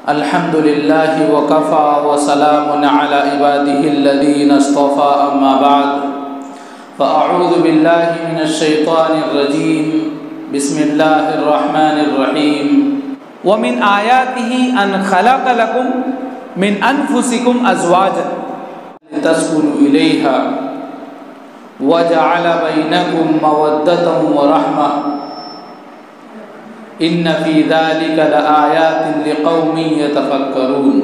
الحمد للہ وکفى وسلام علی عباده الذین اصطفى اما بعد فاعوذ باللہ من الشیطان الرجیم بسم اللہ الرحمن الرحیم ومن آیاتہ ان خلق لکم من انفسکم ازواجا لتسکنوا الیہا وجعل بینکم مودۃ ورحمۃ ان فی ذلک لآیات لقوم یتفکرون۔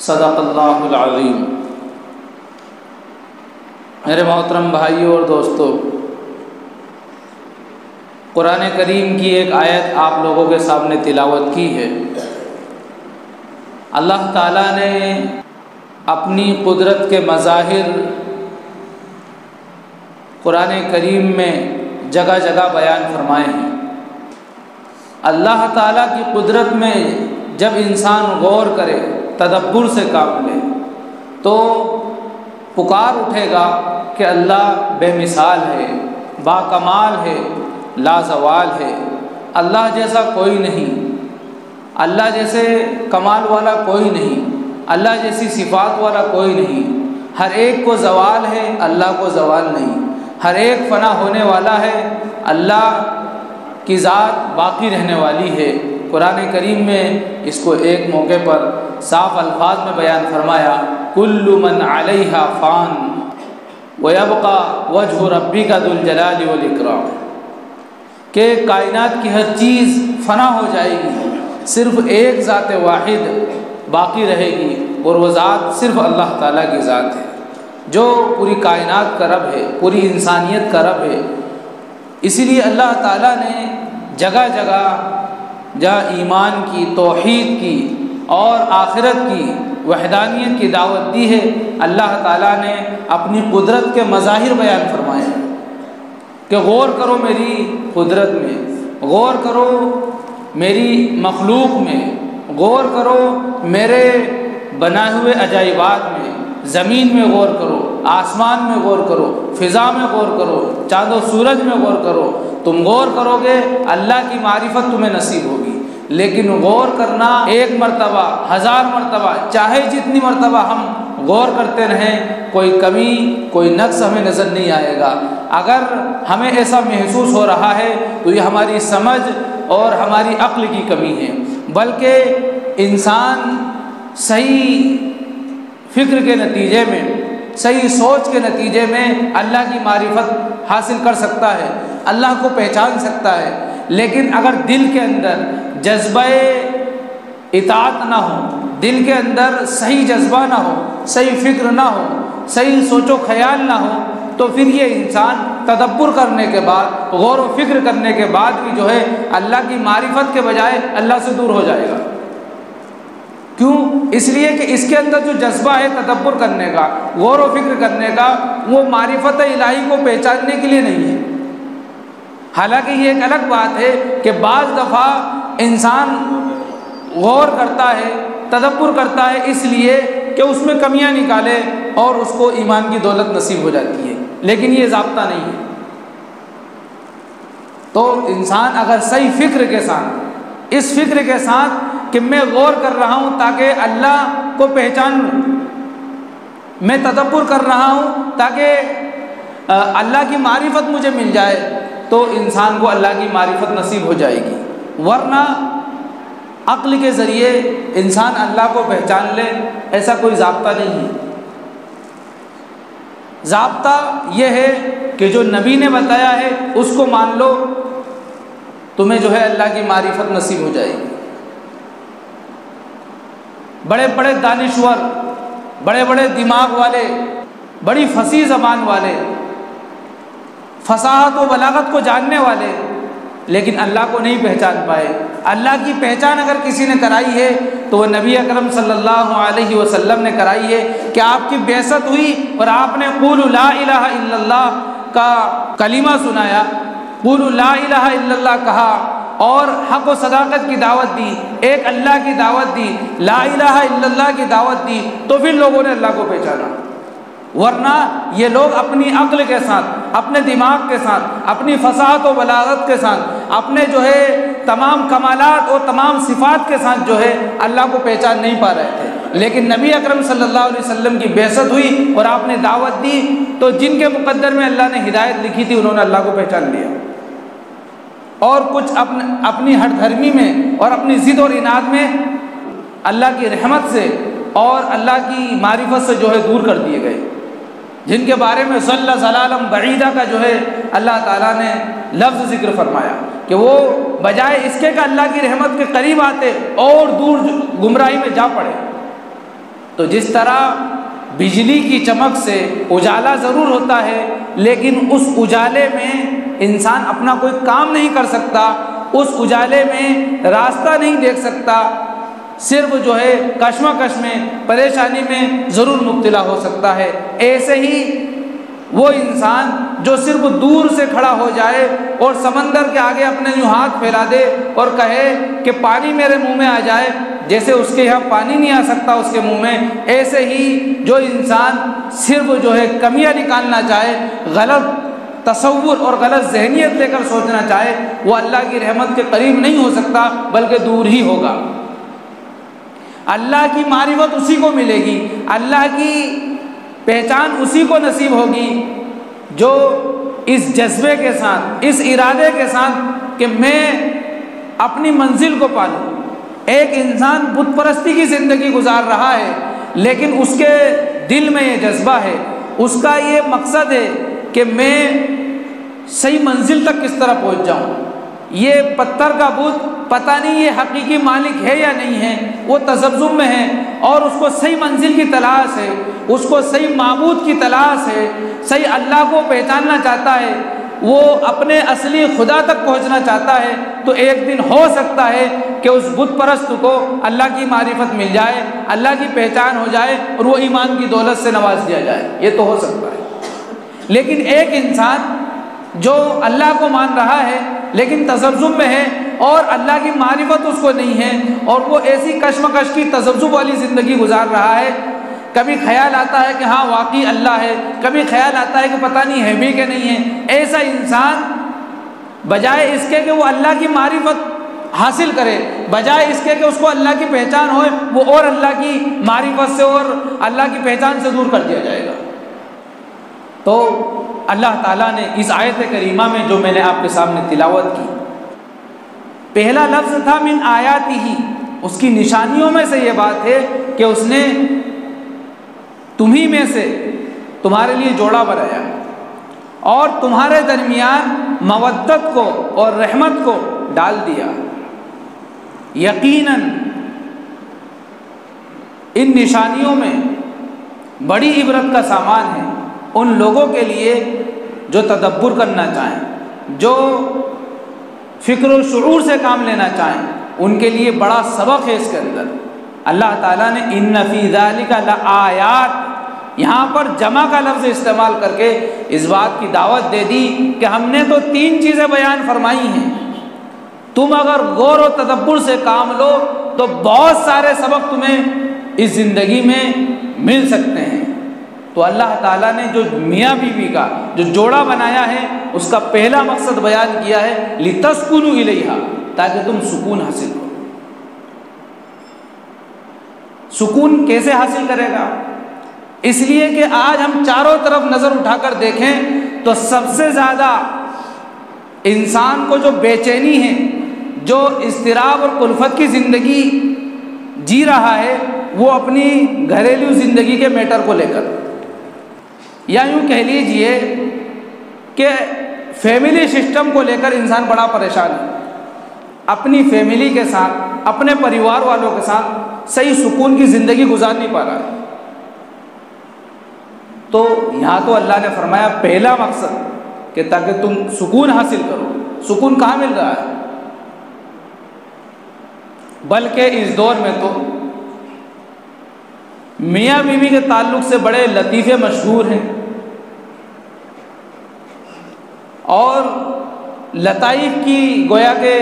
صدق اللہ العظیم۔ میرے محترم بھائیوں اور دوستو، قرآن کریم کی ایک آیت آپ لوگوں کے سامنے تلاوت کی ہے۔ اللہ تعالیٰ نے اپنی قدرت کے مظاہر قرآن کریم میں جگہ جگہ بیان فرمائے ہیں۔ اللہ تعالیٰ کی قدرت میں جب انسان غور کرے، تدبر سے کام لے، تو پکار اٹھے گا کہ اللہ بے مثال ہے، با کمال ہے، لازوال ہے۔ اللہ جیسا کوئی نہیں، اللہ جیسے کمال والا کوئی نہیں، اللہ جیسی صفات والا کوئی نہیں۔ ہر ایک کو زوال ہے، اللہ کو زوال نہیں۔ ہر ایک فنا ہونے والا ہے، اللہ کی ذات باقی رہنے والی ہے۔ قرآن کریم میں اس کو ایک موقع پر صاف الفاظ میں بیان فرمایا، کل من علیہا فان ویبقى وجہ ربک ذو الجلال والاکرام، کہ کائنات کی ہر چیز فنا ہو جائے گی، صرف ایک ذات واحد باقی رہے گی، اور وہ ذات صرف اللہ تعالیٰ کی ذات ہے جو پوری کائنات کا رب ہے، پوری انسانیت کا رب ہے۔ اسی لیے اللہ تعالیٰ نے جگہ جگہ جہاں ایمان کی، توحید کی اور آخرت کی، وحدانیت کی دعوت دی ہے، اللہ تعالیٰ نے اپنی قدرت کے مظاہر بیان فرمائے ہیں کہ غور کرو میری قدرت میں، غور کرو میری مخلوق میں، غور کرو میرے بنائے ہوئے عجائبات میں، زمین میں غور کرو، آسمان میں غور کرو، فضا میں غور کرو، چاند و سورج میں غور کرو۔ تم غور کرو گے اللہ کی معرفت تمہیں نصیب ہوگی، لیکن غور کرنا ایک مرتبہ، 1000 مرتبہ، چاہے جتنی مرتبہ ہم غور کرتے رہیں، کوئی کمی، کوئی نقص ہمیں نظر نہیں آئے گا۔ اگر ہمیں ایسا محسوس ہو رہا ہے تو یہ ہماری سمجھ اور ہماری عقل کی کمی ہے، بلکہ انسان صحیح فکر کے نتیجے میں، صحیح سوچ کے نتیجے میں اللہ کی معرفت حاصل کر سکتا ہے، اللہ کو پہچان سکتا ہے۔ لیکن اگر دل کے اندر جذبہ اطاعت نہ ہو، دل کے اندر صحیح جذبہ نہ ہو، صحیح فکر نہ ہو، صحیح سوچ و خیال نہ ہو، تو پھر یہ انسان تدبر کرنے کے بعد، غور و فکر کرنے کے بعد بھی جو ہے اللہ کی معرفت کے بجائے اللہ سے دور ہو جائے گا۔ کیوں؟ اس لیے کہ اس کے اندر جو جذبہ ہے تدبر کرنے کا، غور و فکر کرنے کا، وہ معرفت الہی کو پہچاننے کے لیے نہیں ہے۔ حالانکہ یہ ایک الگ بات ہے کہ بعض دفعہ انسان غور کرتا ہے، تدبر کرتا ہے اس لیے کہ اس میں کمیاں نکالے اور اس کو ایمان کی دولت نصیب ہو جاتی ہے، لیکن یہ ضابطہ نہیں ہے۔ تو انسان اگر صحیح فکر کے ساتھ، اس فکر کے ساتھ کہ میں غور کر رہا ہوں تاکہ اللہ کو پہچان لوں، میں تدبر کر رہا ہوں تاکہ اللہ کی معرفت مجھے مل جائے، تو انسان کو اللہ کی معرفت نصیب ہو جائے گی۔ ورنہ عقل کے ذریعے انسان اللہ کو پہچان لے، ایسا کوئی ضابطہ نہیں ہے۔ ضابطہ یہ ہے کہ جو نبی نے بتایا ہے اس کو مان لو، تمہیں جو ہے اللہ کی معرفت نصیب ہو جائے گی۔ بڑے بڑے دانشور، بڑے بڑے دماغ والے، بڑی فصیح زبان والے، فصاحت و بلاغت کو جاننے والے، لیکن اللہ کو نہیں پہچان پائے۔ اللہ کی پہچان اگر کسی نے کرائی ہے تو وہ نبی اکرم صلی اللہ علیہ وسلم نے کرائی ہے کہ آپ کی بعثت ہوئی اور آپ نے قولوا لا الہ الا اللہ کا کلمہ سنایا، قولوا لا الہ الا اللہ کہا اور حق و صداقت کی دعوت دی، ایک اللہ کی دعوت دی، لا الہ الا اللہ کی دعوت دی، تو پھر لوگوں نے اللہ کو پہچانا۔ ورنہ یہ لوگ اپنی عقل کے ساتھ، اپنے دماغ کے ساتھ، اپنی فصاحت و بلاغت کے ساتھ، اپنے جو ہے تمام کمالات اور تمام صفات کے ساتھ جو ہے اللہ کو پہچان نہیں پا رہے تھے۔ لیکن نبی اکرم صلی اللہ علیہ وسلم کی بعثت ہوئی اور آپ نے دعوت دی تو جن کے مقدر میں اللہ نے ہدایت لکھی تھی انہوں نے اللہ کو پہچان لیا، اور کچھ اپنی ہٹ دھرمی میں اور اپنی ضد اور اناد میں اللہ کی رحمت سے اور اللہ کی معرفت سے جو ہے دور کر دیے گئے، جن کے بارے میں صلی ضلالم بعیدہ کا جو ہے اللہ تعالیٰ نے لفظ ذکر فرمایا کہ وہ بجائے اس کے کہ اللہ کی رحمت کے قریب آتے اور دور گمراہی میں جا پڑے۔ تو جس طرح بجلی کی چمک سے اجالا ضرور ہوتا ہے، لیکن اس اجالے میں انسان اپنا کوئی کام نہیں کر سکتا، اس اجالے میں راستہ نہیں دیکھ سکتا، صرف جو ہے کشمکش میں، پریشانی میں ضرور مبتلا ہو سکتا ہے۔ ایسے ہی وہ انسان جو صرف دور سے کھڑا ہو جائے اور سمندر کے آگے اپنے یوں ہاتھ پھیلا دے اور کہے کہ پانی میرے منہ میں آ جائے، جیسے اس کے یہاں پانی نہیں آ سکتا اس کے منہ میں، ایسے ہی جو انسان صرف جو ہے کمیاں نکالنا چاہے، غلط تصور اور غلط ذہنیت لے کر سوچنا چاہے، وہ اللہ کی رحمت کے قریب نہیں ہو سکتا بلکہ دور ہی ہوگا۔ اللہ کی معرفت اسی کو ملے گی، اللہ کی پہچان اسی کو نصیب ہوگی جو اس جذبے کے ساتھ، اس ارادے کے ساتھ کہ میں اپنی منزل کو پالوں۔ ایک انسان بت پرستی کی زندگی گزار رہا ہے، لیکن اس کے دل میں یہ جذبہ ہے، اس کا یہ مقصد ہے کہ میں صحیح منزل تک کس طرح پہنچ جاؤں۔ یہ پتھر کا بت پتہ نہیں یہ حقیقی مالک ہے یا نہیں ہے، وہ تذبذب میں ہے اور اس کو صحیح منزل کی تلاش ہے، اس کو صحیح معبود کی تلاش ہے، صحیح اللہ کو پہچاننا چاہتا ہے، وہ اپنے اصلی خدا تک پہنچنا چاہتا ہے۔ تو ایک دن ہو سکتا ہے کہ اس بت پرست کو اللہ کی معرفت مل جائے، اللہ کی پہچان ہو جائے اور وہ ایمان کی دولت سے نواز دیا جائے، یہ تو ہو سکتا ہے۔ لیکن ایک انسان جو اللہ کو مان رہا ہے لیکن تذبذب میں ہے اور اللہ کی معرفت اس کو نہیں ہے، اور وہ ایسی کشمکش کی تذبذب والی زندگی گزار رہا ہے، کبھی خیال آتا ہے کہ ہاں واقعی اللہ ہے، کبھی خیال آتا ہے کہ پتہ نہیں ہے بھی کہ نہیں ہے، ایسا انسان بجائے اس کے کہ وہ اللہ کی معرفت حاصل کرے، بجائے اس کے کہ اس کو اللہ کی پہچان ہوئے، وہ اور اللہ کی معرفت سے اور اللہ کی پہچان سے دور کر دیا جائے گا۔ تو اللہ تعالیٰ نے اس آیت کریمہ میں جو میں نے آپ کے سامنے تلاوت کی، پہلا لفظ تھا من آیاتہ، اس کی نشانیوں میں سے یہ بات ہے کہ اس نے تمہیں میں سے تمہارے لیے جوڑا بنایا اور تمہارے درمیان مودت کو اور رحمت کو ڈال دیا۔ یقیناً ان نشانیوں میں بڑی عبرت کا سامان ہے ان لوگوں کے لیے جو تدبر کرنا چاہیں، جو فکر و شعور سے کام لینا چاہیں، ان کے لیے بڑا سبق ہے اس کے اندر۔ اللہ تعالیٰ نے ان فی ذالک لآیات یہاں پر جمع کا لفظ استعمال کر کے اس بات کی دعوت دے دی کہ ہم نے تو 3 چیزیں بیان فرمائی ہیں، تم اگر غور و تدبر سے کام لو تو بہت سارے سبق تمہیں اس زندگی میں مل سکتے ہیں۔ تو اللہ تعالیٰ نے جو میاں بیوی کا جو جوڑا بنایا ہے اس کا پہلا مقصد بیان کیا ہے لِتَسْكُنُوا إِلَيْهَا، تاکہ تم سکون حاصل کرو۔ سکون کیسے حاصل کرے گا؟ اس لیے کہ آج ہم چاروں طرف نظر اٹھا کر دیکھیں تو سب سے زیادہ انسان کو جو بے چینی ہے، جو اضطراب اور کلفت کی زندگی جی رہا ہے، وہ اپنی گھریلو زندگی کے میٹر کو لے کر، یا یوں کہہ لیجئے کہ فیملی سسٹم کو لے کر انسان بڑا پریشان ہے، اپنی فیملی کے ساتھ، اپنے پریوار والوں کے ساتھ صحیح سکون کی زندگی گزار نہیں پا رہا ہے۔ تو یہاں تو اللہ نے فرمایا پہلا مقصد کہ تاکہ تم سکون حاصل کرو۔ سکون کہاں مل رہا ہے؟ بلکہ اس دور میں تو میاں بیوی کے تعلق سے بڑے لطیفے مشہور ہیں، اور لطائف کی گویا کہ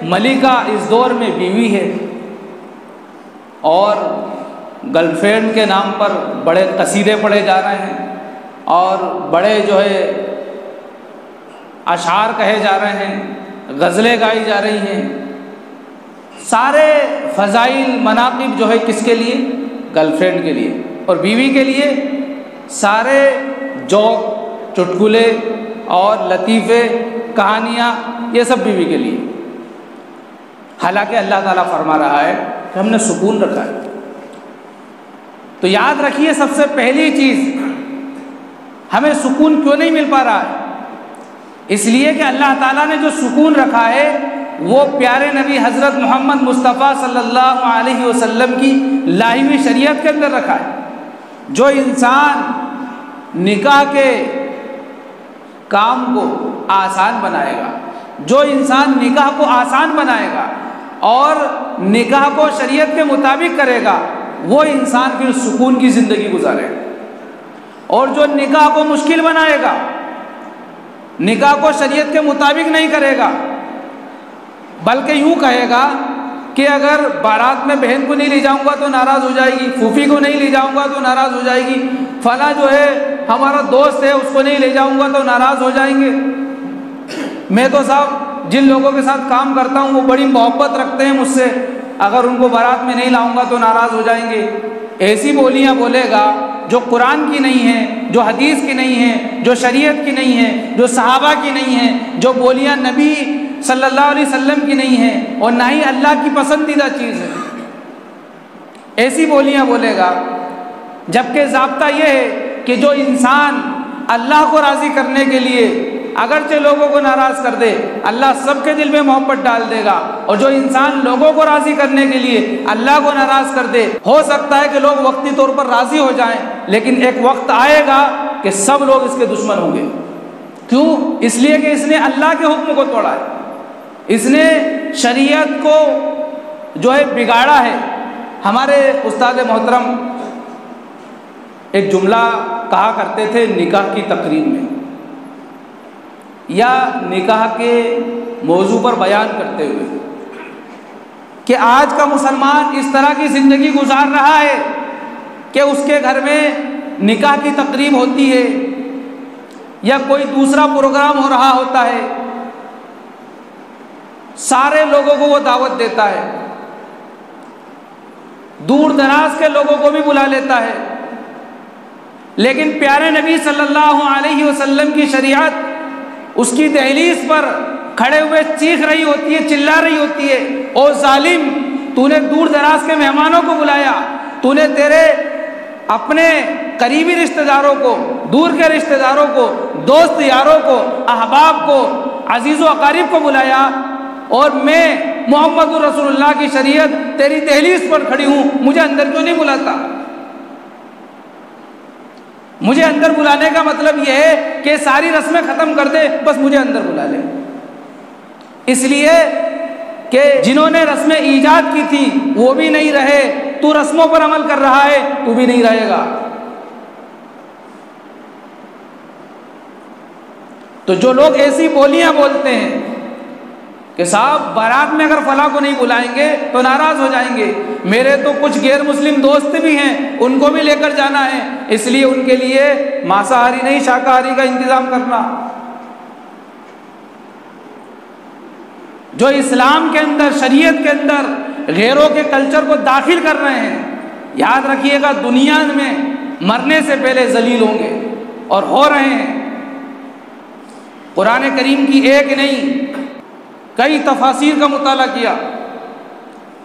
ملکہ اس دور میں بیوی ہے، اور گرل فرینڈ کے نام پر بڑے قصیدے پڑھے جا رہے ہیں، اور بڑے جو ہے اشعار کہے جا رہے ہیں، غزلیں گائی جا رہی ہیں، سارے فضائل مناقب جو ہے کس کے لیے؟ گرل فرینڈ کے لیے، اور بیوی کے لیے سارے جوک، چٹکلے اور لطیفے، کہانیاں، یہ سب بیوی کے لیے۔ حالانکہ اللہ تعالیٰ فرما رہا ہے کہ ہم نے سکون رکھا ہے۔ تو یاد رکھیے، سب سے پہلی چیز، ہمیں سکون کیوں نہیں مل پا رہا ہے؟ اس لیے کہ اللہ تعالیٰ نے جو سکون رکھا ہے وہ پیارے نبی حضرت محمد مصطفیٰ صلی اللہ علیہ وسلم کی لائی ہوئی شریعت کے اندر رکھا ہے۔ جو انسان نکاح کے کام کو آسان بنائے گا، جو انسان نکاح کو آسان بنائے گا اور نکاح کو شریعت کے مطابق کرے گا، وہ انسان پھر سکون کی زندگی گزارے گا۔ اور جو نکاح کو مشکل بنائے گا، نکاح کو شریعت کے مطابق نہیں کرے گا، بلکہ یوں کہے گا کہ اگر بارات میں بہن کو نہیں لے جاؤں گا تو ناراض ہو جائے گی، پھوپھی کو نہیں لے جاؤں گا تو ناراض ہو جائے گی، فلاں جو ہے ہمارا دوست ہے اس کو نہیں لے جاؤں گا تو ناراض ہو جائیں گے، میں تو صاحب جن لوگوں کے ساتھ کام کرتا ہوں وہ بڑی محبت رکھتے ہیں مجھ سے، اگر ان کو بارات میں نہیں لاؤں گا تو ناراض ہو جائیں گے۔ ایسی بولیاں بولے گا جو قرآن کی نہیں ہیں، جو حدیث کی نہیں ہیں، جو شریعت کی نہیں ہیں، جو صحابہ کی نہیں ہیں، جو بولیاں نبی صلی اللہ علیہ وسلم کی نہیں ہیں، اور نہ ہی اللہ کی پسندیدہ چیز ہے، ایسی بولیاں بولے گا۔ جبکہ ضابطہ یہ ہے کہ جو انسان اللہ کو راضی کرنے کے لیے اگرچہ لوگوں کو ناراض کر دے، اللہ سب کے دل میں محبت ڈال دے گا، اور جو انسان لوگوں کو راضی کرنے کے لیے اللہ کو ناراض کر دے، ہو سکتا ہے کہ لوگ وقتی طور پر راضی ہو جائیں، لیکن ایک وقت آئے گا کہ سب لوگ اس کے دشمن ہوں گے۔ کیوں؟ اس لیے کہ اس نے اللہ کے حکم کو توڑا ہے، اس نے شریعت کو جو ہے بگاڑا ہے۔ ہمارے استاد محترم ایک جملہ کہا کرتے تھے نکاح کی تقریب میں یا نکاح کے موضوع پر بیان کرتے ہوئے کہ آج کا مسلمان اس طرح کی زندگی گزار رہا ہے کہ اس کے گھر میں نکاح کی تقریب ہوتی ہے یا کوئی دوسرا پروگرام ہو رہا ہوتا ہے، سارے لوگوں کو وہ دعوت دیتا ہے، دور دراز کے لوگوں کو بھی بلا لیتا ہے، لیکن پیارے نبی صلی اللہ علیہ وسلم کی شریعت اس کی دہلیز پر کھڑے ہوئے چیخ رہی ہوتی ہے، چلا رہی ہوتی ہے، او ظالم، تو نے دور دراز کے مہمانوں کو بلایا، تو نے تیرے اپنے قریبی رشتہ داروں کو، دور کے رشتہ داروں کو، دوست یاروں کو، احباب کو، عزیز و اقارب کو بلایا، اور میں محمد رسول اللہ کی شریعت تیری دہلیز پر کھڑی ہوں، مجھے اندر کیوں نہیں بلاتا؟ مجھے اندر بلانے کا مطلب یہ ہے کہ ساری رسمیں ختم کر دے، بس مجھے اندر بلا لے۔ اس لیے کہ جنہوں نے رسمیں ایجاد کی تھی وہ بھی نہیں رہے، تو رسموں پر عمل کر رہا ہے، تو بھی نہیں رہے گا۔ تو جو لوگ ایسی بولیاں بولتے ہیں کہ صاحب بارات میں اگر فلاں کو نہیں بلائیں گے تو ناراض ہو جائیں گے، میرے تو کچھ غیر مسلم دوست بھی ہیں، ان کو بھی لے کر جانا ہے، اس لیے ان کے لیے مانساہاری نہیں شاکاہاری کا انتظام کرنا۔ جو اسلام کے اندر، شریعت کے اندر غیروں کے کلچر کو داخل کر رہے ہیں، یاد رکھیے گا دنیا میں مرنے سے پہلے ذلیل ہوں گے، اور ہو رہے ہیں۔ قرآن کریم کی ایک نہیں کئی تفاسیر کا مطالعہ کیا،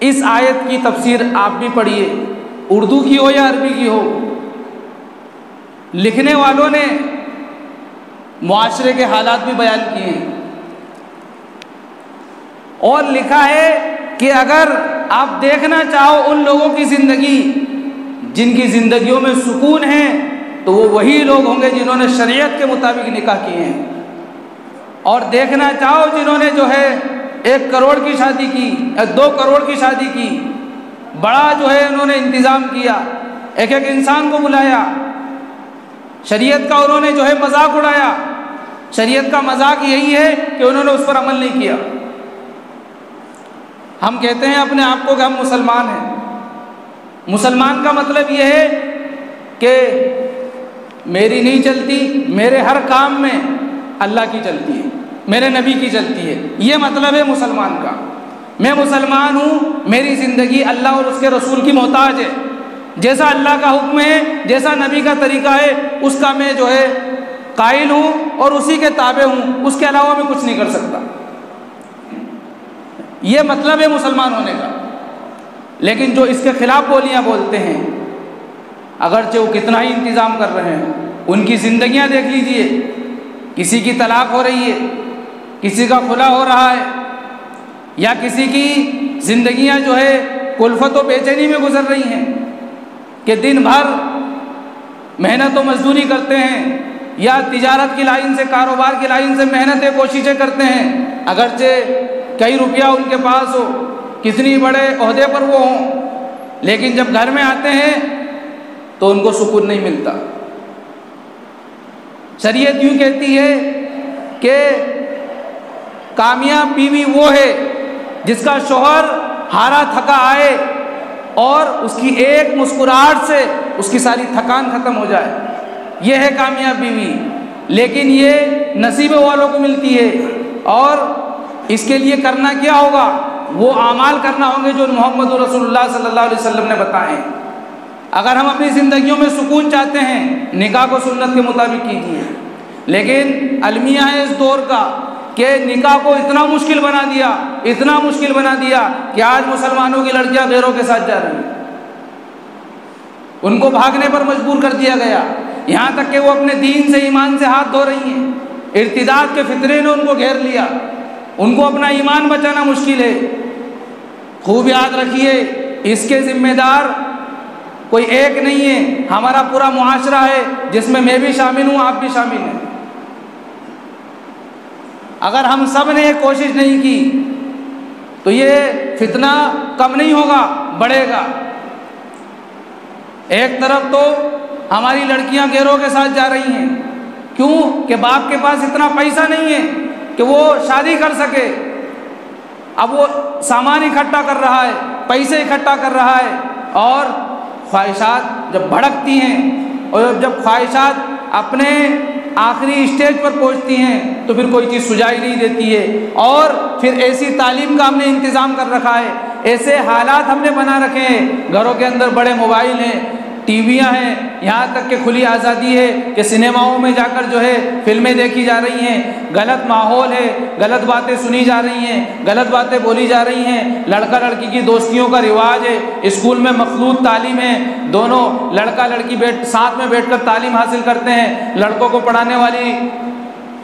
اس آیت کی تفسیر آپ بھی پڑھیے، اردو کی ہو یا عربی کی ہو، لکھنے والوں نے معاشرے کے حالات بھی بیان کیے ہیں، اور لکھا ہے کہ اگر آپ دیکھنا چاہو ان لوگوں کی زندگی جن کی زندگیوں میں سکون ہے تو وہ وہی لوگ ہوں گے جنہوں نے شریعت کے مطابق نکاح کیے ہیں، اور دیکھنا چاہو جنہوں نے جو ہے 1 کروڑ کی شادی کی، 2 کروڑ کی شادی کی، بڑا جو ہے انہوں نے انتظام کیا، ایک ایک انسان کو بلایا، شریعت کا انہوں نے جو ہے مذاق اڑایا، شریعت کا مذاق یہی ہے کہ انہوں نے اس پر عمل نہیں کیا۔ ہم کہتے ہیں اپنے آپ کو کہ ہم مسلمان ہیں، مسلمان کا مطلب یہ ہے کہ میری نہیں چلتی، میرے ہر کام میں اللہ کی چلتی ہے، میرے نبی کی چلتی ہے۔ یہ مطلب ہے مسلمان کا، میں مسلمان ہوں، میری زندگی اللہ اور اس کے رسول کی محتاج ہے، جیسا اللہ کا حکم ہے، جیسا نبی کا طریقہ ہے، اس کا میں جو ہے قائل ہوں اور اسی کے تابع ہوں، اس کے علاوہ میں کچھ نہیں کر سکتا۔ یہ مطلب ہے مسلمان ہونے کا۔ لیکن جو اس کے خلاف بولیاں بولتے ہیں، اگرچہ وہ کتنا ہی انتظام کر رہے ہیں، ان کی زندگیاں دیکھ لیجئے، کسی کی طلاق ہو رہی ہے، کسی کا خلا ہو رہا ہے، یا کسی کی زندگیاں جو ہے کلفت و بے چینی میں گزر رہی ہیں کہ دن بھر محنت و مزدوری کرتے ہیں، یا تجارت کی لائن سے، کاروبار کی لائن سے محنتیں کوششیں کرتے ہیں، اگرچہ کئی روپیہ ان کے پاس ہو، کتنی بڑے عہدے پر وہ ہوں، لیکن جب گھر میں آتے ہیں تو ان کو سکون نہیں ملتا۔ شریعت یوں کہتی ہے کہ کامیاب بیوی وہ ہے جس کا شوہر ہارا تھکا آئے اور اس کی ایک مسکراہٹ سے اس کی ساری تھکان ختم ہو جائے، یہ ہے کامیاب بیوی۔ لیکن یہ نصیب والوں کو ملتی ہے، اور اس کے لیے کرنا کیا ہوگا؟ وہ اعمال کرنا ہوں گے جو محمد رسول اللہ صلی اللہ علیہ وسلم نے بتائے۔ اگر ہم اپنی زندگیوں میں سکون چاہتے ہیں، نکاح کو سنت کے مطابق کیجیے۔ لیکن المیہ ہے اس دور کا کہ نکاح کو اتنا مشکل بنا دیا، اتنا مشکل بنا دیا کہ آج مسلمانوں کی لڑکیاں غیروں کے ساتھ جا رہی ہیں، ان کو بھاگنے پر مجبور کر دیا گیا، یہاں تک کہ وہ اپنے دین سے، ایمان سے ہاتھ دھو رہی ہیں۔ ارتداد کے فتنے نے ان کو گھیر لیا، ان کو اپنا ایمان بچانا مشکل ہے۔ خوب یاد رکھیے، اس کے ذمہ دار کوئی ایک نہیں ہے، ہمارا پورا معاشرہ ہے جس میں بھی شامل ہوں، آپ بھی شامل ہیں۔ اگر ہم سب نے یہ کوشش نہیں کی تو یہ فتنہ کم نہیں ہوگا، بڑھے گا۔ ایک طرف تو ہماری لڑکیاں غیروں کے ساتھ جا رہی ہیں، کیوں کہ باپ کے پاس اتنا پیسہ نہیں ہے کہ وہ شادی کر سکے، اب وہ سامان اکٹھا کر رہا ہے، پیسے اکٹھا کر رہا ہے، اور خواہشات جب بھڑکتی ہیں اور جب خواہشات اپنے آخری اسٹیج پر پہنچتی ہیں تو پھر کوئی چیز سجائی نہیں دیتی ہے، اور پھر ایسی تعلیم کا ہم نے انتظام کر رکھا ہے، ایسے حالات ہم نے بنا رکھے ہیں، گھروں کے اندر بڑے موبائل ہیں، ٹی ویاں ہیں، یہاں تک کہ کھلی آزادی ہے کہ سنیماؤں میں جا کر جو ہے فلمیں دیکھی جا رہی ہیں، غلط ماحول ہے، غلط باتیں سنی جا رہی ہیں، غلط باتیں بولی جا رہی ہیں، لڑکا لڑکی کی دوستیوں کا رواج ہے، اسکول میں مخلوط تعلیم ہے، دونوں لڑکا لڑکی ساتھ میں بیٹھ کر تعلیم حاصل کرتے ہیں، لڑکوں کو پڑھانے والی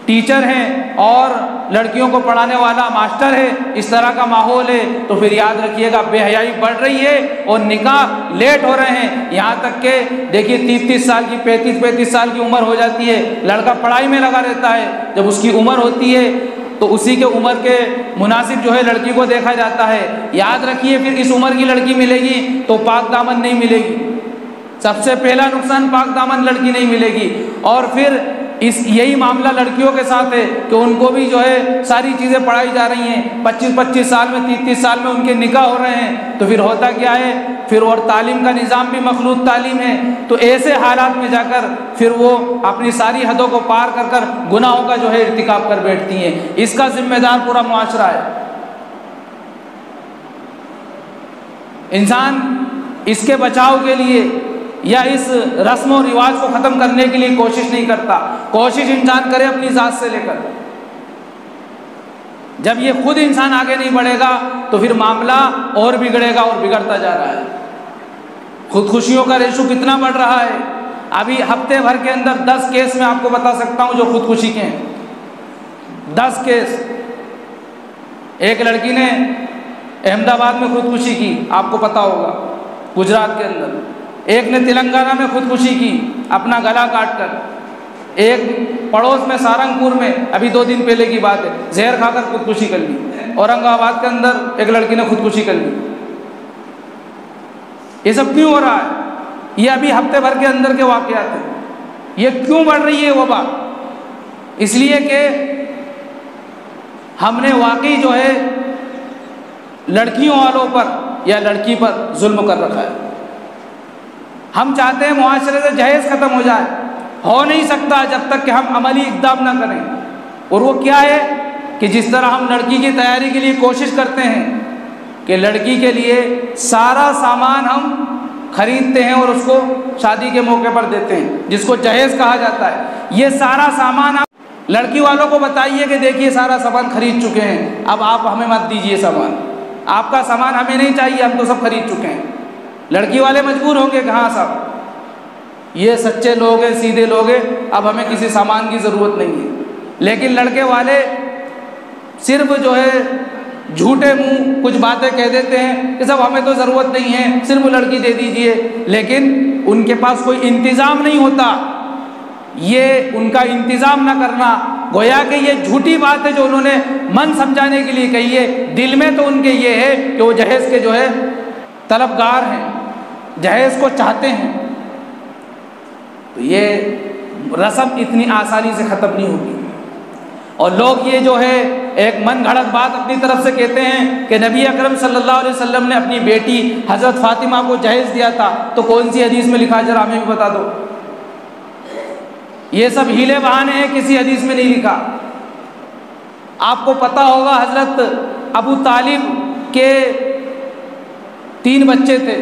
ٹیچر ہیں اور لڑکیوں کو پڑھانے والا ماسٹر ہے، اس طرح کا ماحول ہے، تو پھر یاد رکھیے گا بے حیائی بڑھ رہی ہے اور نکاح لیٹ ہو رہے ہیں، یہاں تک کہ دیکھیے 30 سال کی 35 سال کی عمر ہو جاتی ہے، لڑکا پڑھائی میں لگا رہتا ہے، جب اس کی عمر ہوتی ہے تو اسی کے عمر کے مناسب جو ہے لڑکی کو دیکھا جاتا ہے۔ یاد رکھیے پھر اس عمر کی لڑکی ملے گی تو پاک دامن نہیں ملے گی، سب سے پہلا نقصان پاک دامن لڑکی نہیں ملے گی، اور پھر یہی معاملہ لڑکیوں کے ساتھ ہے کہ ان کو بھی جو ہے ساری چیزیں پڑھائی جا رہی ہیں، 25 سال میں 30 سال میں ان کے نکاح ہو رہے ہیں، تو پھر ہوتا کیا ہے، پھر اور تعلیم کا نظام بھی مخلوط تعلیم ہے، تو ایسے حالات میں جا کر پھر وہ اپنی ساری حدوں کو پار کر کر گناہوں کا جو ہے ارتکاب کر بیٹھتی ہیں۔ اس کا ذمہ دار پورا معاشرہ ہے۔ انسان اس کے بچاؤ کے لیے یا اس رسم و رواج کو ختم کرنے کے لیے کوشش نہیں کرتا، کوشش انسان کرے اپنی ذات سے لے کر۔ جب یہ خود انسان آگے نہیں بڑھے گا تو پھر معاملہ اور بگڑے گا اور بگڑتا جا رہا ہے۔ خودکشیوں کا ریشو کتنا بڑھ رہا ہے، ابھی ہفتے بھر کے اندر 10 کیس میں آپ کو بتا سکتا ہوں جو خودکشی کے ہیں، 10 کیس۔ ایک لڑکی نے احمد آباد میں خودکشی کی، آپ کو پتا ہوگا، گجرات کے اندر۔ ایک نے تلنگانہ میں خودکشی کی، اپنا گلا کاٹ کر۔ ایک پڑوس میں سہارنپور میں ابھی 2 دن پہلے کی بات ہے، زہر کھا کر خودکشی کر لی۔ اورنگ آباد کے اندر ایک لڑکی نے خودکشی کر لی۔ یہ سب کیوں ہو رہا ہے؟ یہ ابھی ہفتے بھر کے اندر کے واقعات ہیں۔ یہ کیوں بڑھ رہی ہے وبا؟ اس لیے کہ ہم نے واقعی جو ہے لڑکیوں والوں پر یا لڑکی پر ظلم کر رکھا ہے۔ ہم چاہتے ہیں معاشرے سے جہیز ختم ہو جائے، ہو نہیں سکتا جب تک کہ ہم عملی اقدام نہ کریں۔ اور وہ کیا ہے کہ جس طرح ہم لڑکی کی تیاری کے لیے کوشش کرتے ہیں کہ لڑکی کے لیے سارا سامان ہم خریدتے ہیں اور اس کو شادی کے موقع پر دیتے ہیں، جس کو جہیز کہا جاتا ہے، یہ سارا سامان آپ لڑکی والوں کو بتائیے کہ دیکھیے سارا سامان خرید چکے ہیں، اب آپ ہمیں مت دیجیے سامان، آپ کا سامان ہمیں نہیں چاہیے، ہم تو سب خرید چکے ہیں۔ لڑکی والے مجبور ہوں گے کہ ہاں صاحب یہ سچے لوگ ہیں، سیدھے لوگ ہیں، اب ہمیں کسی سامان کی ضرورت نہیں ہے۔ لیکن لڑکے والے صرف جو ہے جھوٹے منہ کچھ باتیں کہہ دیتے ہیں کہ صاحب ہمیں تو ضرورت نہیں ہے، صرف لڑکی دے دیجئے، لیکن ان کے پاس کوئی انتظام نہیں ہوتا۔ یہ ان کا انتظام نہ کرنا گویا کہ یہ جھوٹی بات ہے جو انہوں نے من سمجھانے کے لیے کہی ہے، دل میں تو ان کے یہ ہے کہ وہ جہیز کے جو ہے طلبگار ہیں، جہیز کو چاہتے ہیں۔ تو یہ رسم اتنی آسانی سے ختم نہیں ہوگی۔ اور لوگ یہ جو ہے ایک من گھڑت بات اپنی طرف سے کہتے ہیں کہ نبی اکرم صلی اللہ علیہ وسلم نے اپنی بیٹی حضرت فاطمہ کو جہیز دیا تھا، تو کون سی حدیث میں لکھا، ذرا ہمیں بھی بتا دو۔ یہ سب ہیلے بہانے ہیں، کسی حدیث میں نہیں لکھا۔ آپ کو پتہ ہوگا حضرت ابو طالب کے 3 بچے تھے،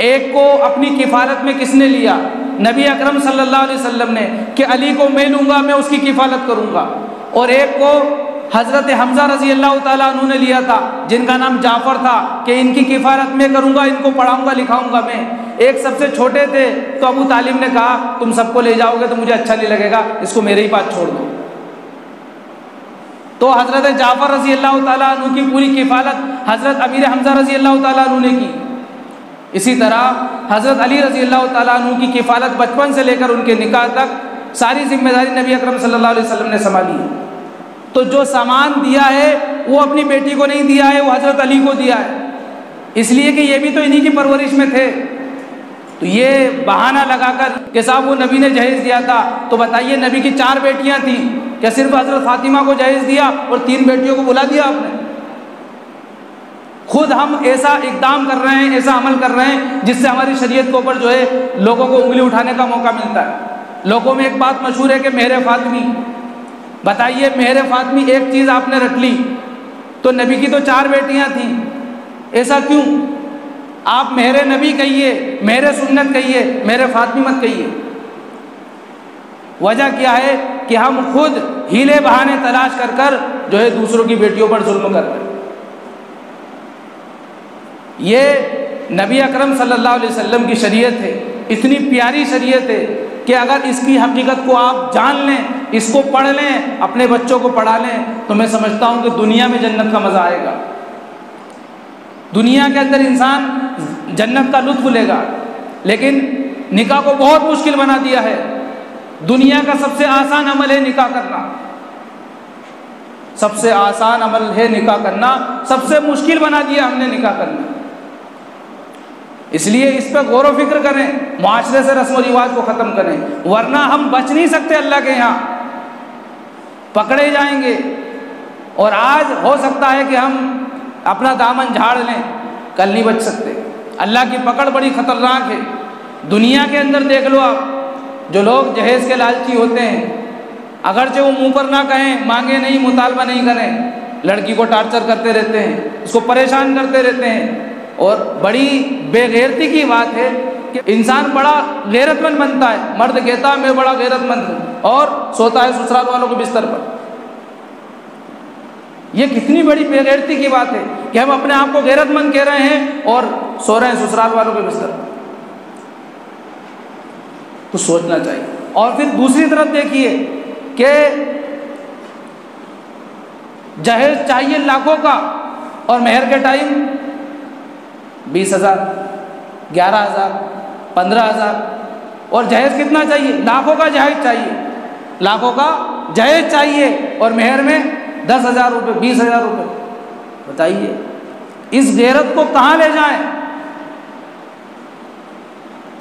ایک کو اپنی کفالت میں کس نے لیا؟ نبی اکرم صلی اللہ علیہ وسلم نے، کہ علی کو میں لوں گا، میں اس کی کفالت کروں گا۔ اور ایک کو حضرت حمزہ رضی اللہ تعالیٰ عنہ نے لیا تھا، جن کا نام جعفر تھا، کہ ان کی کفالت میں کروں گا، ان کو پڑھاؤں گا لکھاؤں گا میں۔ ایک سب سے چھوٹے تھے، تو ابو طالب نے کہا تم سب کو لے جاؤ گے تو مجھے اچھا نہیں لگے گا، اس کو میرے ہی پاس چھوڑ دو۔ تو حضرت جعفر رضی اللہ تعالیٰ عنہ کی پوری کفالت حضرت امیر حمزہ رضی اللہ تعالیٰ عنہ نے کی۔ اسی طرح حضرت علی رضی اللہ تعالیٰ عنہ کی کفالت بچپن سے لے کر ان کے نکاح تک ساری ذمہ داری نبی اکرم صلی اللہ علیہ وسلم نے سنبھالی ہے۔ تو جو سامان دیا ہے وہ اپنی بیٹی کو نہیں دیا ہے، وہ حضرت علی کو دیا ہے، اس لیے کہ یہ بھی تو انہی کی پرورش میں تھے۔ تو یہ بہانہ لگا کر کہ صاحب وہ نبی نے جہیز دیا تھا، تو بتائیے نبی کی 4 بیٹیاں تھیں، کیا صرف حضرت فاطمہ کو جہیز دیا اور 3 بیٹیوں کو بلا دیا آپ نے؟ خود ہم ایسا اقدام کر رہے ہیں، ایسا عمل کر رہے ہیں جس سے ہماری شریعت کے اوپر جو ہے لوگوں کو انگلی اٹھانے کا موقع ملتا ہے۔ لوگوں میں ایک بات مشہور ہے کہ مہر فاطمی، بتائیے مہر فاطمی ایک چیز آپ نے رکھ لی، تو نبی کی تو 4 بیٹیاں تھیں، ایسا کیوں؟ آپ مہر نبی کہیے، مہر سنت کہیے، مہر فاطمی مت کہیے۔ وجہ کیا ہے کہ ہم خود ہیلے بہانے تلاش کر کر جو ہے دوسروں کی بیٹیوں پر ظلم کر رہے ہیں۔ یہ نبی اکرم صلی اللہ علیہ وسلم کی شریعت ہے، اتنی پیاری شریعت ہے کہ اگر اس کی حقیقت کو آپ جان لیں، اس کو پڑھ لیں، اپنے بچوں کو پڑھا لیں، تو میں سمجھتا ہوں کہ دنیا میں جنت کا مزہ آئے گا۔ دنیا کے اندر انسان جنت کا لطف لے گا، لیکن نکاح کو بہت مشکل بنا دیا ہے۔ دنیا کا سب سے آسان عمل ہے نکاح کرنا، سب سے آسان عمل ہے نکاح کرنا، سب سے مشکل بنا دیا ہم نے نکاح کرنا۔ اس لیے اس پہ غور و فکر کریں، معاشرے سے رسم و رواج کو ختم کریں، ورنہ ہم بچ نہیں سکتے اللہ کے یہاں، پکڑے جائیں گے۔ اور آج ہو سکتا ہے کہ ہم اپنا دامن جھاڑ لیں، کل نہیں بچ سکتے۔ اللہ کی پکڑ بڑی خطرناک ہے۔ دنیا کے اندر دیکھ لو آپ، جو لوگ جہیز کے لالچی ہوتے ہیں، اگرچہ وہ منہ پر نہ کہیں، مانگے نہیں، مطالبہ نہیں کریں، لڑکی کو ٹارچر کرتے رہتے ہیں، اس کو پریشان کرتے رہتے ہیں۔ اور بڑی بے غیرتی کی بات ہے کہ انسان بڑا غیرت مند بنتا ہے، مرد کہتا ہے میں بڑا غیرت مند ہوں، اور سوتا ہے سسرال والوں کے بستر پر۔ یہ کتنی بڑی بے غیرتی کی بات ہے کہ ہم اپنے آپ کو غیرت مند کہہ رہے ہیں اور سو رہے ہیں سسرال والوں کے بستر پر۔ تو سوچنا چاہیے۔ اور پھر دوسری طرف دیکھیے کہ جہیز چاہیے لاکھوں کا، اور مہر کے ٹائم 20,000، 11,000، 15,000، اور جہیز کتنا چاہیے؟ لاکھوں کا جہیز چاہیے، لاکھوں کا جہیز چاہیے، اور مہر میں 10,000 روپے، 20,000 روپے۔ بتائیے اس غیرت کو کہاں لے جائیں؟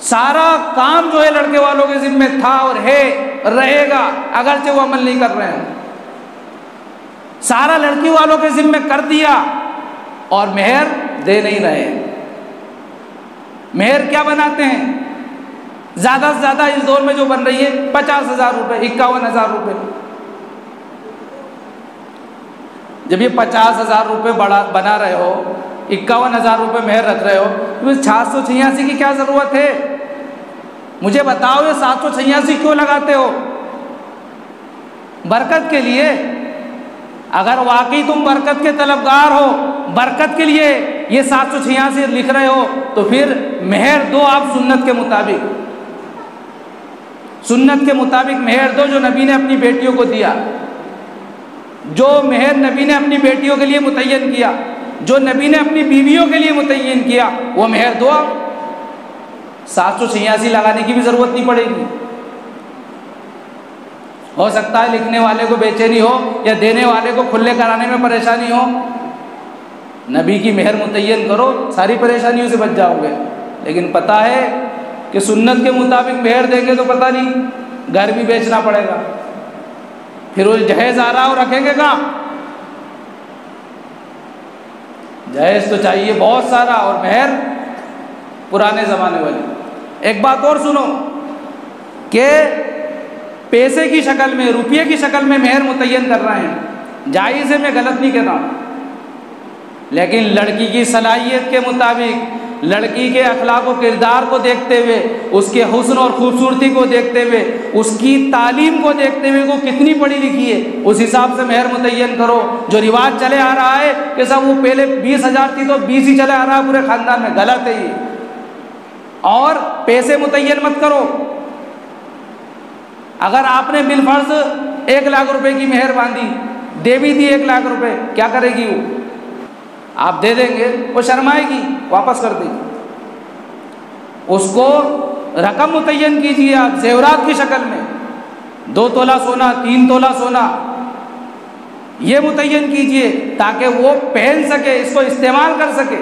سارا کام جو ہے لڑکے والوں کے ذمہ تھا اور ہے، رہے گا، اگرچہ وہ عمل نہیں کر رہے ہیں، سارا لڑکی والوں کے ذمہ کر دیا، اور مہر دے نہیں رہے۔ مہر کیا بناتے ہیں؟ زیادہ سے زیادہ اس دور میں جو بن رہی ہے 50,000 روپے، 51,000 روپے۔ جب یہ 50,000 روپے بنا رہے ہو، 51,000 روپے مہر رکھ رہے ہو، تو 786 کی کیا ضرورت ہے؟ مجھے بتاؤ یہ 786 کیوں لگاتے ہو؟ برکت کے لیے؟ اگر واقعی تم برکت کے طلبگار ہو، برکت کے لیے یہ 786 لکھ رہے ہو، تو پھر مہر دو آپ سنت کے مطابق، سنت کے مطابق مہر دو جو نبی نے اپنی بیٹیوں کو دیا، جو مہر نبی نے اپنی بیٹیوں کے لیے متعین کیا، جو نبی نے اپنی بیویوں کے لیے متعین کیا، وہ مہر دو آپ۔ 786 لگانے کی بھی ضرورت نہیں پڑے گی۔ ہو سکتا ہے لکھنے والے کو بے چینی ہو یا دینے والے کو کھلے کرانے میں پریشانی ہو، نبی کی مہر متعین کرو، ساری پریشانیوں سے بچ جاؤ گے۔ لیکن پتہ ہے کہ سنت کے مطابق مہر دیں گے تو پتہ نہیں گھر بھی بیچنا پڑے گا، پھر وہ جہیز آ رہا ہو رکھیں گے کہاں؟ جہیز تو چاہیے بہت سارا، اور مہر پرانے زمانے والی۔ ایک بات اور سنو کہ پیسے کی شکل میں، روپیے کی شکل میں مہر متعین کر رہے ہیں، جائز ہے، میں غلط نہیں کہہ رہا ہوں، لیکن لڑکی کی صلاحیت کے مطابق، لڑکی کے اخلاق و کردار کو دیکھتے ہوئے، اس کے حسن اور خوبصورتی کو دیکھتے ہوئے، اس کی تعلیم کو دیکھتے ہوئے وہ کتنی پڑھی لکھی ہے، اس حساب سے مہر متعین کرو۔ جو رواج چلے آ رہا ہے کہ سب وہ پہلے 20,000 تھی تو 20 ہی چلے آ رہا ہے پورے خاندان میں، غلط ہے یہ۔ اور پیسے متعین مت کرو۔ اگر آپ نے بالفرض 1,00,000 روپے کی مہر باندھی، دے بھی دی 1,00,000 روپے، کیا کرے گی وہ؟ آپ دے دیں گے، وہ شرمائے گی، واپس کر دے گی۔ اس کو رقم متعین کیجیے آپ زیورات کی شکل میں، 2 تولہ سونا، 3 تولہ سونا، یہ متعین کیجیے تاکہ وہ پہن سکے، اس کو استعمال کر سکے۔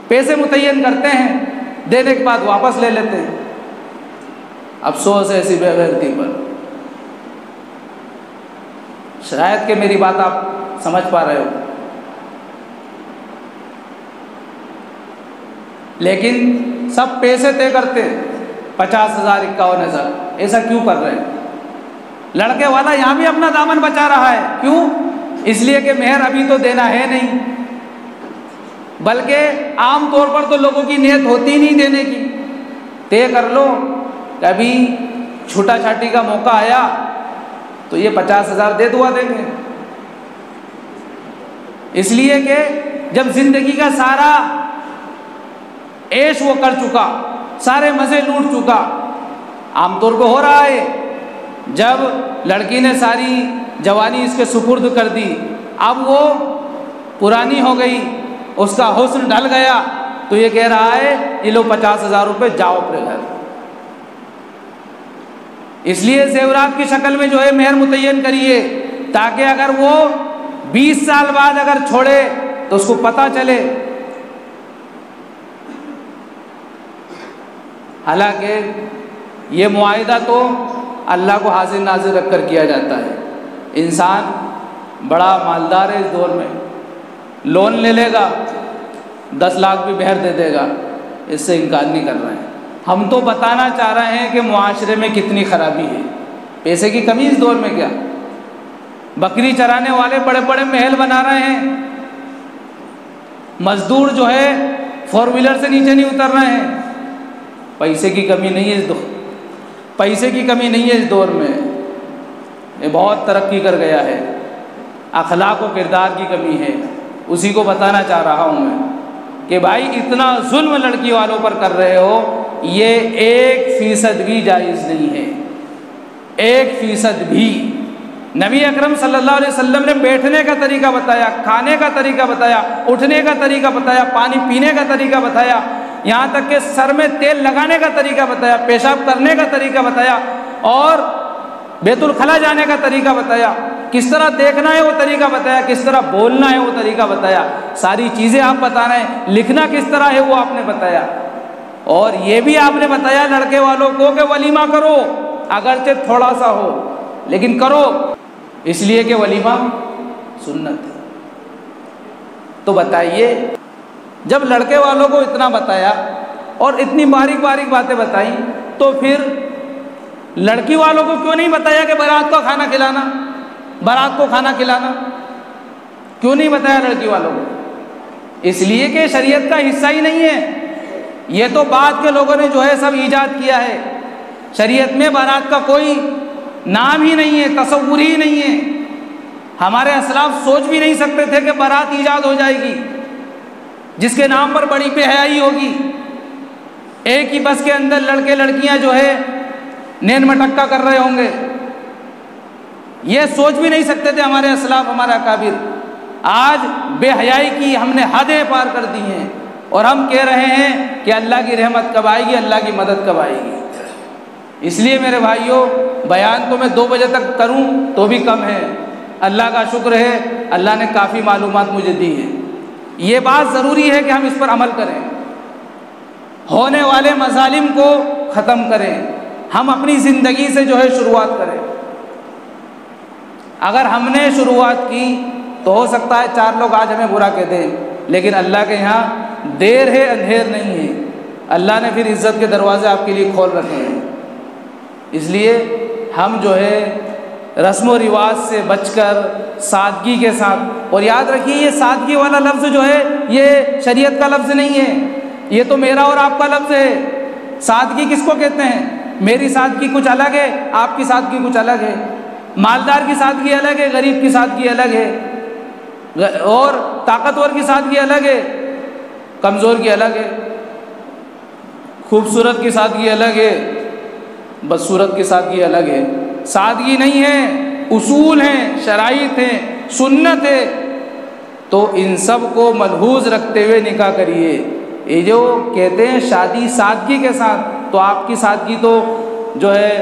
پیسے متعین کرتے ہیں، دینے کے بعد واپس لے لیتے ہیں۔ افسوس ہے ایسی بے غیرتی پر۔ شاید کہ میری بات آپ سمجھ پا رہے ہو، لیکن سب پیسے طے کرتے ہیں، 50,000 51,000، ایسا کیوں کر رہے ہیں؟ لڑکے والا یہاں بھی اپنا دامن بچا رہا ہے، کیوں؟ اس لیے کہ مہر ابھی تو دینا ہے نہیں، بلکہ عام طور پر تو لوگوں کی نیت ہوتی نہیں دینے کی۔ طے کر لو، کبھی چھوٹا چھاٹی کا موقع آیا تو یہ 50,000 دے دعا دیں گے، اس لیے کہ جب زندگی کا سارا عیش وہ کر چکا، سارے مزے لوٹ چکا، عام طور پہ ہو رہا ہے، جب لڑکی نے ساری جوانی اس کے سپرد کر دی، اب وہ پرانی ہو گئی، اس کا حسن ڈھل گیا، تو یہ کہہ رہا ہے یہ لو 50,000 روپے، جاؤ اپنے گھر۔ اس لیے زیورات کی شکل میں جو ہے مہر متعین کریے، تاکہ اگر وہ 20 سال بعد اگر چھوڑے تو اس کو پتہ چلے۔ حالانکہ یہ معاہدہ تو اللہ کو حاضر ناظر رکھ کر کیا جاتا ہے۔ انسان بڑا مالدار ہے اس دور میں، لون لے لے گا، 10 لاکھ بھی مہر دے دے گا، اس سے انکار نہیں کر رہے ہیں۔ ہم تو بتانا چاہ رہے ہیں کہ معاشرے میں کتنی خرابی ہے، پیسے کی کمی اس دور میں کیا؟ بکری چرانے والے بڑے بڑے محل بنا رہے ہیں، مزدور جو ہے 4 ویلر سے نیچے نہیں اتر رہے ہیں۔ پیسے کی کمی نہیں ہے اس دور، پیسے کی کمی نہیں ہے اس دور میں، یہ بہت ترقی کر گیا ہے۔ اخلاق و کردار کی کمی ہے، اسی کو بتانا چاہ رہا ہوں میں کہ بھائی اتنا ظلم لڑکی والوں پر کر رہے ہو، یہ 1% بھی جائز نہیں ہے، 1% بھی۔ نبی اکرم صلی اللہ علیہ وسلم نے بیٹھنے کا طریقہ بتایا، کھانے کا طریقہ بتایا، اٹھنے کا طریقہ بتایا، پانی پینے کا طریقہ بتایا، یہاں تک کہ سر میں تیل لگانے کا طریقہ بتایا، پیشاب کرنے کا طریقہ بتایا، اور بیت الخلا جانے کا طریقہ بتایا، کس طرح دیکھنا ہے وہ طریقہ بتایا، کس طرح بولنا ہے وہ طریقہ بتایا، ساری چیزیں آپ بتا رہے ہیں۔ لکھنا کس طرح ہے وہ آپ نے بتایا، اور یہ بھی آپ نے بتایا لڑکے والوں کو کہ ولیمہ کرو، اگرچہ تھوڑا سا ہو لیکن کرو، اس لیے کہ ولیمہ سنت ہے۔ تو بتائیے، جب لڑکے والوں کو اتنا بتایا اور اتنی باریک باریک باتیں بتائیں، تو پھر لڑکی والوں کو کیوں نہیں بتایا کہ بارات کو کھانا کھلانا، بارات کو کھانا کھلانا کیوں نہیں بتایا لڑکی والوں کو؟ اس لیے کہ شریعت کا حصہ ہی نہیں ہے، یہ تو بعد کے لوگوں نے جو ہے سب ایجاد کیا ہے۔ شریعت میں بارات کا کوئی نام ہی نہیں ہے، تصور ہی نہیں ہے۔ ہمارے اسلاف سوچ بھی نہیں سکتے تھے کہ بارات ایجاد ہو جائے گی جس کے نام پر بڑی بے حیائی ہوگی، ایک ہی بس کے اندر لڑکے لڑکیاں جو ہے نین مٹکا کر رہے ہوں گے۔ یہ سوچ بھی نہیں سکتے تھے ہمارے اسلاف، ہمارے اکابر۔ آج بے حیائی کی ہم نے حدیں پار کر دی ہیں، اور ہم کہہ رہے ہیں کہ اللہ کی رحمت کب آئے گی، اللہ کی مدد کب آئے گی۔ اس لیے میرے بھائیوں، بیان کو میں 2 بجے تک کروں تو بھی کم ہے۔ اللہ کا شکر ہے، اللہ نے کافی معلومات مجھے دی ہیں۔ یہ بات ضروری ہے کہ ہم اس پر عمل کریں، ہونے والے مظالم کو ختم کریں، ہم اپنی زندگی سے جو ہے شروعات کریں۔ اگر ہم نے شروعات کی تو ہو سکتا ہے 4 لوگ آج ہمیں برا کہہ دیں، لیکن اللہ کے یہاں دیر ہے اندھیر نہیں ہے۔ اللہ نے پھر عزت کے دروازے آپ کے لیے کھول رکھے ہیں۔ اس لیے ہم جو ہے رسم و رواج سے بچ کر سادگی کے ساتھ، اور یاد رکھیے یہ سادگی والا لفظ جو ہے یہ شریعت کا لفظ نہیں ہے، یہ تو میرا اور آپ کا لفظ ہے۔ سادگی کس کو کہتے ہیں؟ میری سادگی کچھ الگ ہے، آپ کی سادگی کچھ الگ ہے، مالدار کی سادگی الگ ہے، غریب کی سادگی الگ ہے، اور طاقتور کی سادگی الگ ہے، کمزور کی الگ ہے، خوبصورت کی سادگی الگ ہے، بدصورت کی سادگی الگ ہے۔ سادگی نہیں ہے، اصول ہیں، شرائط ہیں، سنت ہے، تو ان سب کو ملحوظ رکھتے ہوئے نکاح کریے۔ یہ جو کہتے ہیں شادی سادگی کے ساتھ، تو آپ کی سادگی تو جو ہے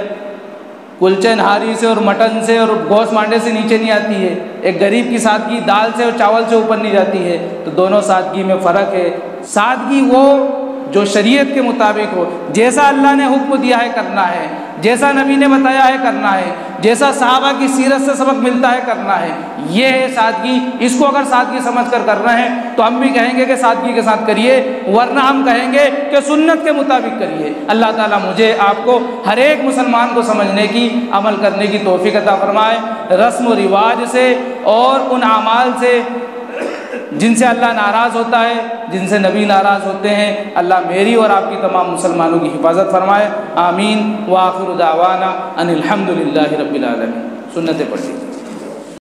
کلچے نہاری سے اور مٹن سے اور گوشت مانڈے سے نیچے نہیں آتی ہے، ایک غریب کی سادگی دال سے اور چاول سے اوپر نہیں جاتی ہے، تو دونوں سادگی میں فرق ہے۔ سادگی وہ جو شریعت کے مطابق ہو، جیسا اللہ نے حکم دیا ہے کرنا ہے، جیسا نبی نے بتایا ہے کرنا ہے، جیسا صحابہ کی سیرت سے سبق ملتا ہے کرنا ہے، یہ ہے سادگی۔ اس کو اگر سادگی سمجھ کر کرنا ہے تو ہم بھی کہیں گے کہ سادگی کے ساتھ کریے، ورنہ ہم کہیں گے کہ سنت کے مطابق کریے۔ اللہ تعالیٰ مجھے آپ کو ہر ایک مسلمان کو سمجھنے کی، عمل کرنے کی توفیق عطا فرمائے۔ رسم و رواج سے اور ان اعمال سے جن سے اللہ ناراض ہوتا ہے، جن سے نبی ناراض ہوتے ہیں، اللہ میری اور آپ کی تمام مسلمانوں کی حفاظت فرمائے۔ آمین۔ وآخر دعوانا ان الحمد للہ رب العالمین۔ سنتیں پڑھ لیجیے۔